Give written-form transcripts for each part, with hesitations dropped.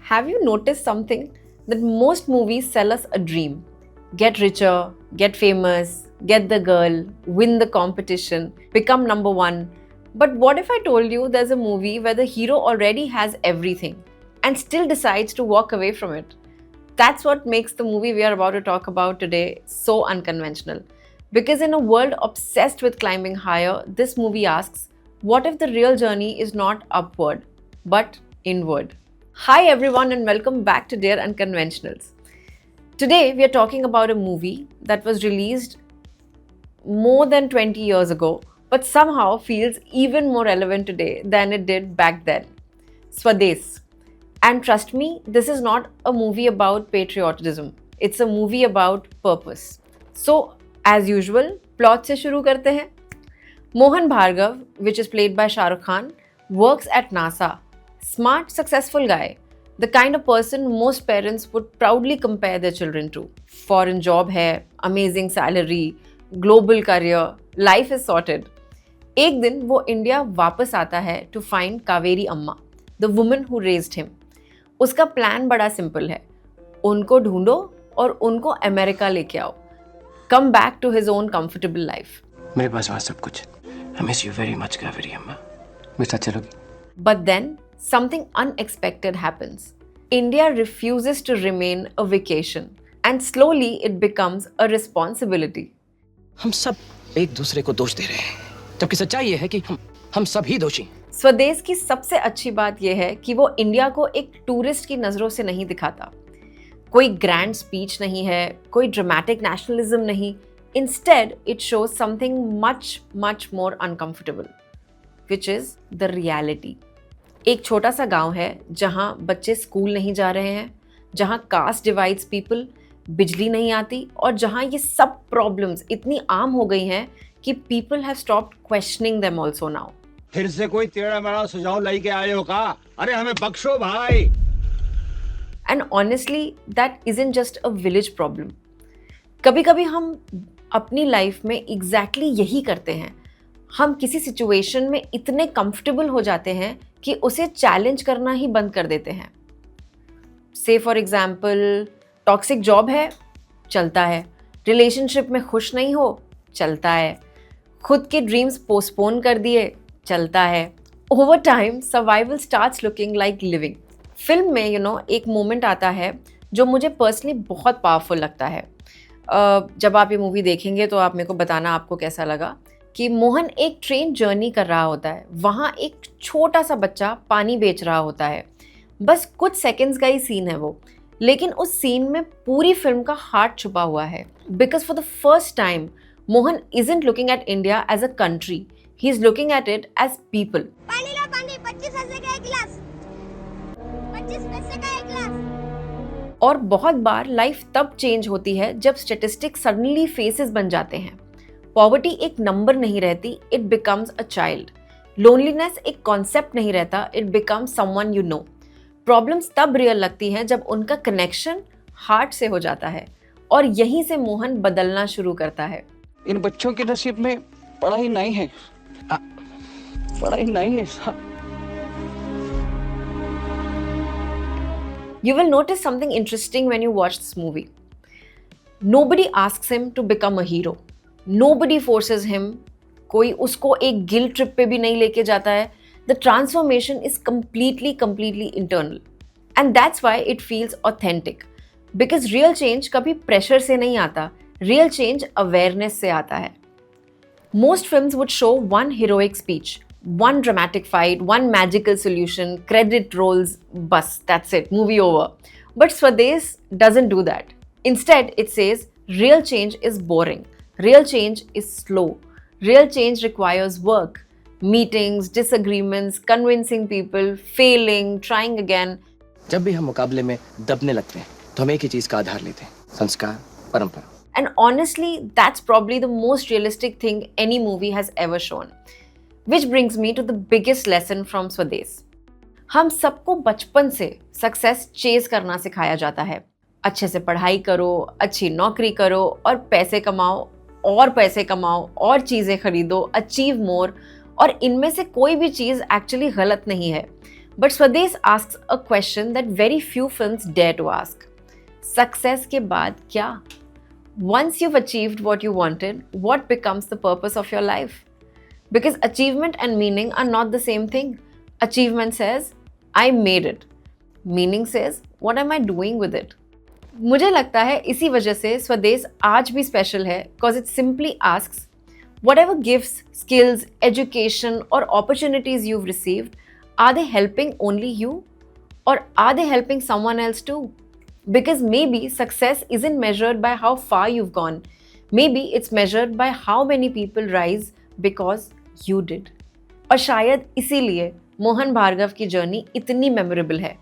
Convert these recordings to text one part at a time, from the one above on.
Have you noticed something? That most movies sell us a dream. Get richer, get famous, get the girl, win the competition, become number one. But what if I told you there's a movie where the hero already has everything and still decides to walk away from it? That's what makes the movie we are about to talk about today so unconventional. Because in a world obsessed with climbing higher, this movie asks, what if the real journey is not upward, but inward? Hi everyone and welcome back to Dear Unconventionals. Today we are talking about a movie that was released more than 20 years ago, but somehow feels even more relevant today than it did back then. Swades. And trust me, this is not a movie about patriotism. It's a movie about purpose. So, as usual, plot से शुरू करते हैं. Mohan Bhargav, which is played by Shah Rukh Khan, works at NASA. Smart, successful guy. The kind of person most parents would proudly compare their children to. Foreign job है, amazing salary, global career, life is sorted. एक दिन वो India वापस आता है to find Kaveri अम्मा, the woman who raised him. उसका plan बड़ा सिंपल है. उनको ढूंढो और उनको अमेरिका लेके आओ. Come back to his own comfortable life. मेरे पास वहाँ सब कुछ. I miss you very much, Kaveri अम्मा. मेरे साथ चलोगी? But then something unexpected happens. India refuses to remain a vacation and slowly it becomes a responsibility. हम सब एक दूसरे को दोष दे रहे हैं, जबकि सच्चाई ये है कि हम सब ही दोषी. स्वदेश की सबसे अच्छी बात यह है कि वो इंडिया को एक टूरिस्ट की नज़रों से नहीं दिखाता. कोई ग्रैंड स्पीच नहीं है, कोई ड्रामेटिक नेशनलिज्म नहीं. Instead, it shows something much more uncomfortable, which is the reality. एक छोटा सा गांव है जहां बच्चे स्कूल नहीं जा रहे हैं, जहां कास्ट डिवाइड्स पीपल, बिजली नहीं आती और जहां ये सब प्रॉब्लम्स इतनी आम हो गई हैं कि people have stopped questioning them also now. फिर से कोई टेढ़ा मेढ़ा सुझाव लेके आए हो का? अरे हमें बख्शो भाई. And honestly that isn't just a village problem. कभी कभी हम अपनी लाइफ में एग्जैक्टली यही करते हैं. हम किसी सिचुएशन में इतने कंफर्टेबल हो जाते हैं कि उसे चैलेंज करना ही बंद कर देते हैं. से फॉर एग्जाम्पल, टॉक्सिक जॉब है, चलता है. रिलेशनशिप में खुश नहीं हो, चलता है. खुद के ड्रीम्स पोस्टपोन कर दिए, चलता है. Over time survival starts looking like living. Film में एक मोमेंट आता है जो मुझे पर्सनली बहुत पावरफुल लगता है. जब आप ये मूवी देखेंगे तो आप मेरे को बताना आपको कैसा लगा. कि मोहन एक ट्रेन जर्नी कर रहा होता है. वहाँ एक छोटा सा बच्चा पानी बेच रहा होता है. बस कुछ सेकंड्स का ही सीन है वो, लेकिन उस सीन में पूरी फिल्म का हार्ट छुपा हुआ है. Because for the first time Mohan isn't looking at India as a country, he is looking at it as people. पानी लो पानी, 25 पैसे का एक गिलास, 25 पैसे का एक गिलास. और बहुत बार लाइफ तब चेंज होती है जब स्टेटिस्टिक्स सडनली फेसेस बन जाते हैं. पॉवर्टी एक नंबर नहीं रहती, it becomes a child. Loneliness एक कॉन्सेप्ट नहीं रहता, it becomes someone you know. Problems तब रियल लगती हैं जब उनका कनेक्शन हार्ट से हो जाता है. और यहीं से मोहन बदलना शुरू करता है. इन बच्चों के नसीब में पढ़ाई नहीं है. पढ़ाई नहीं है. You will notice something interesting when you watch this movie. Nobody asks him to become a hero. Nobody forces him. कोई उसको एक गिल्ट ट्रिप पे भी नहीं लेके जाता है. The transformation is completely internal. And that's why it feels authentic. Because real change कभी pressure से नहीं आता. Real change awareness से आता है. Most films would show one heroic speech, one dramatic fight, one magical solution, credit rolls, bus, that's it, movie over. But Swades doesn't do that. Instead, it says, real change is boring. Real change is slow. Real change requires work. Meetings, disagreements, convincing people, failing, trying again. जब भी हम मुकाबले में दबने लगते हैं, तो हम एक ही चीज का आधार लेते हैं, संस्कार, परंपरा. And honestly, that's probably the most realistic thing any movie has ever shown. Which brings me to the biggest lesson from Swades. हम सबको बचपन से सक्सेस चेज करना सिखाया जाता है. अच्छे से पढ़ाई करो, अच्छी नौकरी करो और पैसे कमाओ और चीज़ें खरीदो, अचीव मोर. और इनमें से कोई भी चीज़ एक्चुअली गलत नहीं है. But Swades asks a question that very few films dare to ask. Success के बाद क्या? Once you've achieved what you wanted, what becomes the purpose of your life? Because achievement and meaning are not the same thing. Achievement says, I made it. Meaning says, what am I doing with it? मुझे लगता है इसी वजह से स्वदेश आज भी special है because it simply asks, whatever gifts, skills, education or opportunities you've received, are they helping only you? Or are they helping someone else too? Because maybe success isn't measured by how far you've gone. Maybe it's measured by how many people rise because you did. और शायद इसीलिए मोहन भार्गव की journey इतनी memorable है.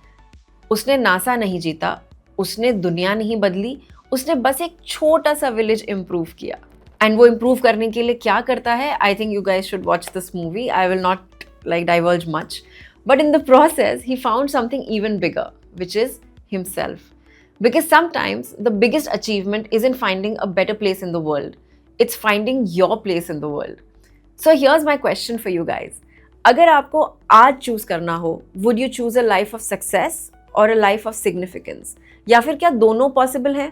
उसने NASA नहीं जीता, उसने दुनिया नहीं बदली, उसने बस एक छोटा सा विलेज इम्प्रूव किया. एंड वो इम्प्रूव करने के लिए क्या करता है? I think you guys should watch this movie. I will not like diverge much, but in the process he found something even bigger, which is himself. Because sometimes the biggest achievement isn't finding a better place in the world, it's finding your place in the world. So here's my question for you guys. अगर आपको आज choose करना हो, would you choose a life of success or a life of significance? या फिर क्या दोनों possible है?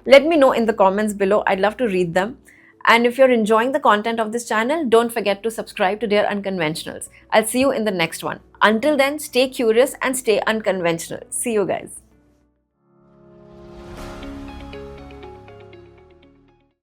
Let me know in the comments below. I'd love to read them. And if you're enjoying the content of this channel, don't forget to subscribe to Dear Unconventionals. I'll see you in the next one. Until then, stay curious and stay unconventional. See you guys.